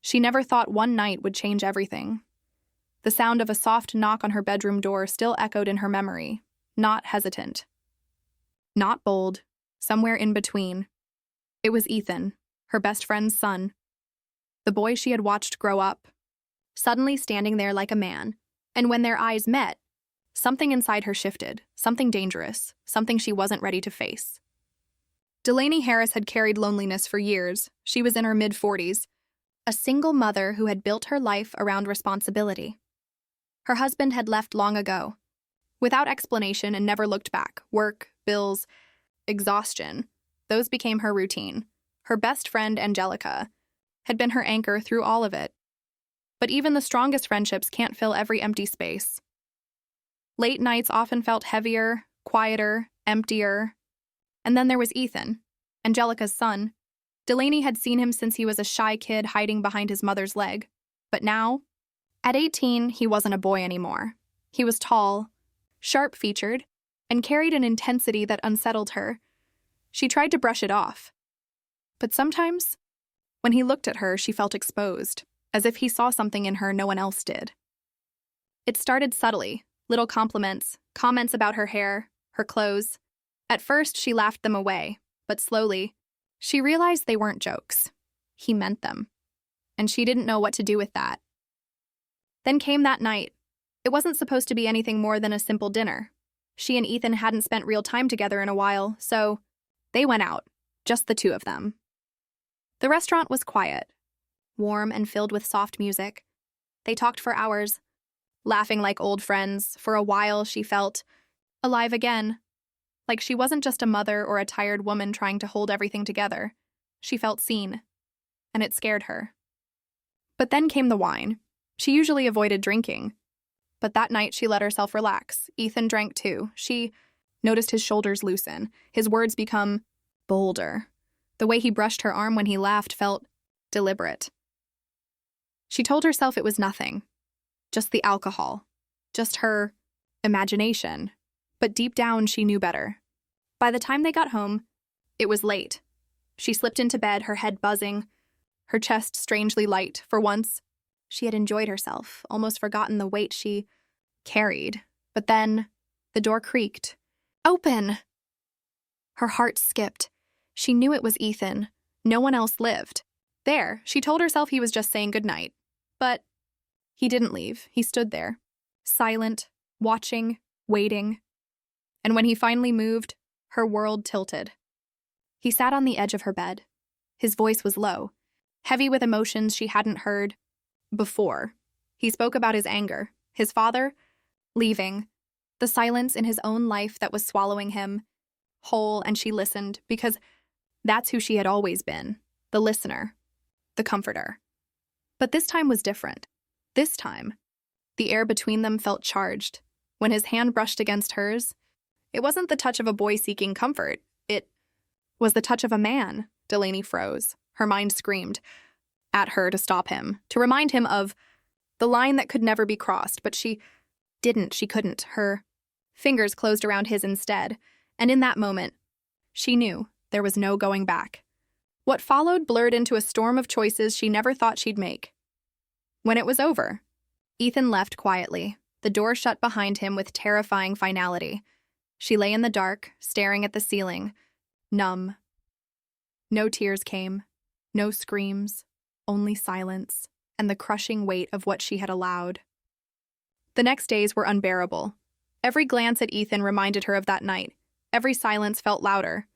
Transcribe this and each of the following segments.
She never thought one night would change everything. The sound of a soft knock on her bedroom door still echoed in her memory, not hesitant. Not bold, somewhere in between. It was Ethan, her best friend's son. The boy she had watched grow up, suddenly standing there like a man, and when their eyes met, something inside her shifted, something dangerous, something she wasn't ready to face. Delaney Harris had carried loneliness for years. She was in her mid-40s, a single mother who had built her life around responsibility. Her husband had left long ago, without explanation, and never looked back. Work, bills, exhaustion, those became her routine. Her best friend, Angelica, had been her anchor through all of it. But even the strongest friendships can't fill every empty space. Late nights often felt heavier, quieter, emptier. And then there was Ethan, Angelica's son. Delaney had seen him since he was a shy kid hiding behind his mother's leg. But now, at 18, he wasn't a boy anymore. He was tall, sharp-featured, and carried an intensity that unsettled her. She tried to brush it off. But sometimes, when he looked at her, she felt exposed, as if he saw something in her no one else did. It started subtly, little compliments, comments about her hair, her clothes. At first, she laughed them away, but slowly, she realized they weren't jokes. He meant them. And she didn't know what to do with that. Then came that night. It wasn't supposed to be anything more than a simple dinner. She and Ethan hadn't spent real time together in a while, so they went out, just the two of them. The restaurant was quiet, warm and filled with soft music. They talked for hours, laughing like old friends. For a while, she felt alive again. Like she wasn't just a mother or a tired woman trying to hold everything together. She felt seen, and it scared her. But then came the wine. She usually avoided drinking. But that night, she let herself relax. Ethan drank too. She noticed his shoulders loosen, his words become bolder. The way he brushed her arm when he laughed felt deliberate. She told herself it was nothing, just the alcohol, just her imagination. But deep down, she knew better. By the time they got home, it was late. She slipped into bed, her head buzzing, her chest strangely light. For once, she had enjoyed herself, almost forgotten the weight she carried. But then, the door creaked. Open! Her heart skipped. She knew it was Ethan. No one else lived. There, she told herself he was just saying goodnight. But he didn't leave. He stood there, silent, watching, waiting. And when he finally moved, her world tilted. He sat on the edge of her bed. His voice was low, heavy with emotions she hadn't heard before. He spoke about his anger, his father leaving, the silence in his own life that was swallowing him whole, and she listened because that's who she had always been, the listener, the comforter. But this time was different. This time, the air between them felt charged. When his hand brushed against hers, it wasn't the touch of a boy seeking comfort. It was the touch of a man. Delaney froze. Her mind screamed at her to stop him, to remind him of the line that could never be crossed, but she didn't. She couldn't. Her fingers closed around his instead, and in that moment, she knew there was no going back. What followed blurred into a storm of choices she never thought she'd make. When it was over, Ethan left quietly, the door shut behind him with terrifying finality. She lay in the dark, staring at the ceiling, numb. No tears came, no screams, only silence, and the crushing weight of what she had allowed. The next days were unbearable. Every glance at Ethan reminded her of that night. Every silence felt louder,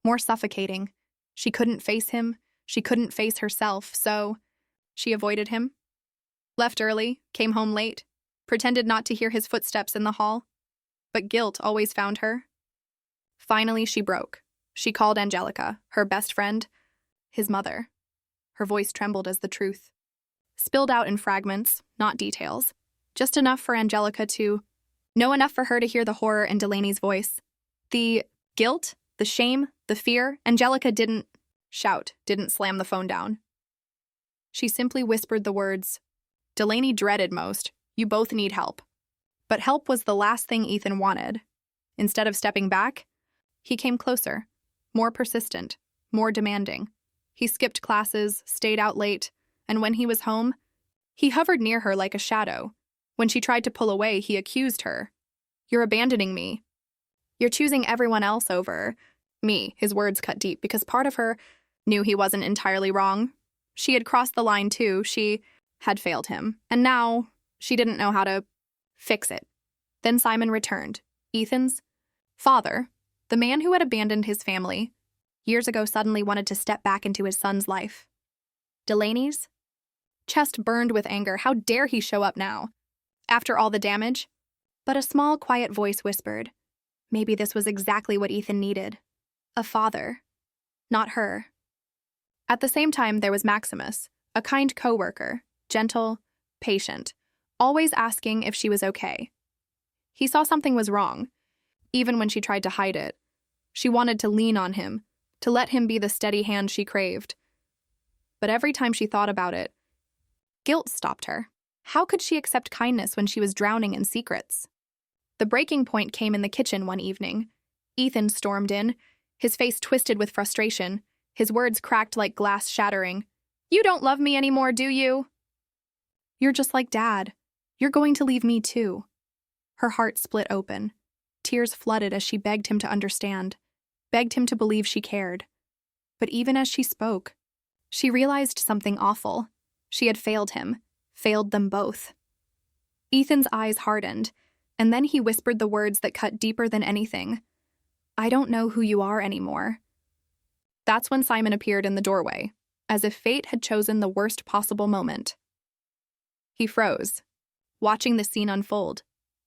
more suffocating. She couldn't face him. She couldn't face herself, so she avoided him. Left early, came home late, pretended not to hear his footsteps in the hall. But guilt always found her. Finally, she broke. She called Angelica, her best friend, his mother. Her voice trembled as the truth spilled out in fragments, not details, just enough for Angelica to know, enough for her to hear the horror in Delaney's voice. The guilt, the shame, the fear. Angelica didn't shout, didn't slam the phone down. She simply whispered the words Delaney dreaded most, "You both need help." But help was the last thing Ethan wanted. Instead of stepping back, he came closer, more persistent, more demanding. He skipped classes, stayed out late, and when he was home, he hovered near her like a shadow. When she tried to pull away, he accused her. "You're abandoning me. You're choosing everyone else over me." His words cut deep because part of her knew he wasn't entirely wrong. She had crossed the line too. She had failed him, and now she didn't know how to fix it. Then Simon returned. Ethan's father, the man who had abandoned his family years ago, suddenly wanted to step back into his son's life. Delaney's chest burned with anger. How dare he show up now, after all the damage? But a small, quiet voice whispered, maybe this was exactly what Ethan needed. A father, not her. At the same time, there was Maximus, a kind coworker, gentle, patient, always asking if she was okay. He saw something was wrong, even when she tried to hide it. She wanted to lean on him, to let him be the steady hand she craved. But every time she thought about it, guilt stopped her. How could she accept kindness when she was drowning in secrets? The breaking point came in the kitchen one evening. Ethan stormed in, his face twisted with frustration, his words cracked like glass shattering. "You don't love me anymore, do you? You're just like Dad. You're going to leave me too." Her heart split open. Tears flooded as she begged him to understand, begged him to believe she cared. But even as she spoke, she realized something awful. She had failed him, failed them both. Ethan's eyes hardened, and then he whispered the words that cut deeper than anything. "I don't know who you are anymore." That's when Simon appeared in the doorway, as if fate had chosen the worst possible moment. He froze, watching the scene unfold.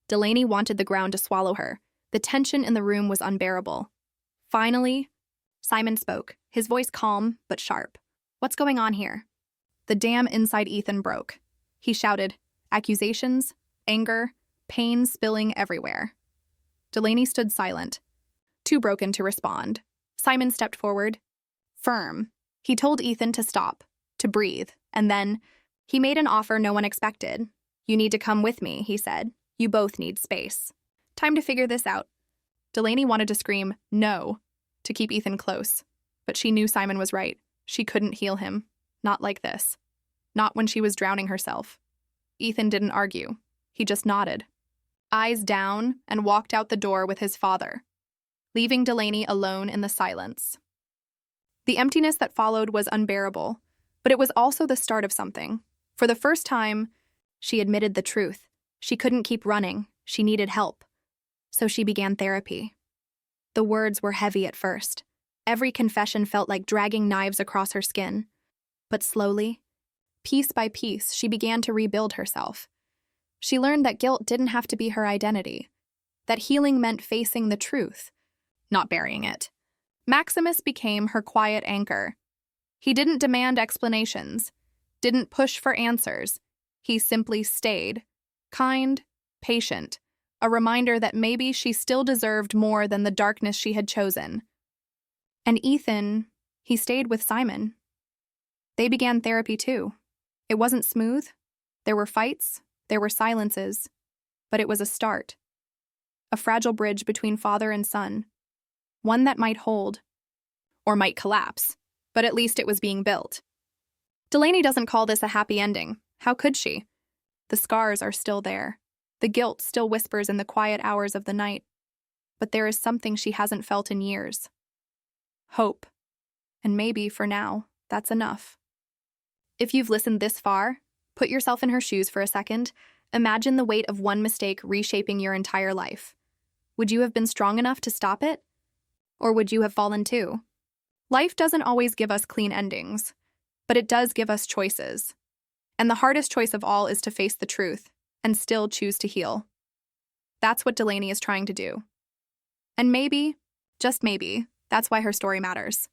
Delaney wanted the ground to swallow her. The tension in the room was unbearable. Finally, Simon spoke, his voice calm but sharp. "What's going on here?" The dam inside Ethan broke. He shouted, accusations, anger, pain spilling everywhere. Delaney stood silent, too broken to respond. Simon stepped forward, firm. He told Ethan to stop, to breathe, and then he made an offer no one expected. "You need to come with me," he said. "You both need space. Time to figure this out." Delaney wanted to scream, "No," to keep Ethan close, but she knew Simon was right. She couldn't heal him. Not like this. Not when she was drowning herself. Ethan didn't argue. He just nodded, eyes down, and walked out the door with his father, leaving Delaney alone in the silence. The emptiness that followed was unbearable, but it was also the start of something. For the first time, she admitted the truth. She couldn't keep running. She needed help. So she began therapy. The words were heavy at first. Every confession felt like dragging knives across her skin. But slowly, piece by piece, she began to rebuild herself. She learned that guilt didn't have to be her identity, that healing meant facing the truth, not burying it. Maximus became her quiet anchor. He didn't demand explanations, didn't push for answers. He simply stayed, kind, patient, a reminder that maybe she still deserved more than the darkness she had chosen. And Ethan, he stayed with Simon. They began therapy too. It wasn't smooth. There were fights, there were silences, but it was a start. A fragile bridge between father and son. One that might hold, or might collapse, but at least it was being built. Delaney doesn't call this a happy ending. How could she? The scars are still there. The guilt still whispers in the quiet hours of the night. But there is something she hasn't felt in years. Hope. And maybe, for now, that's enough. If you've listened this far, put yourself in her shoes for a second. Imagine the weight of one mistake reshaping your entire life. Would you have been strong enough to stop it? Or would you have fallen too? Life doesn't always give us clean endings, but it does give us choices. And the hardest choice of all is to face the truth and still choose to heal. That's what Delaney is trying to do. And maybe, just maybe, that's why her story matters.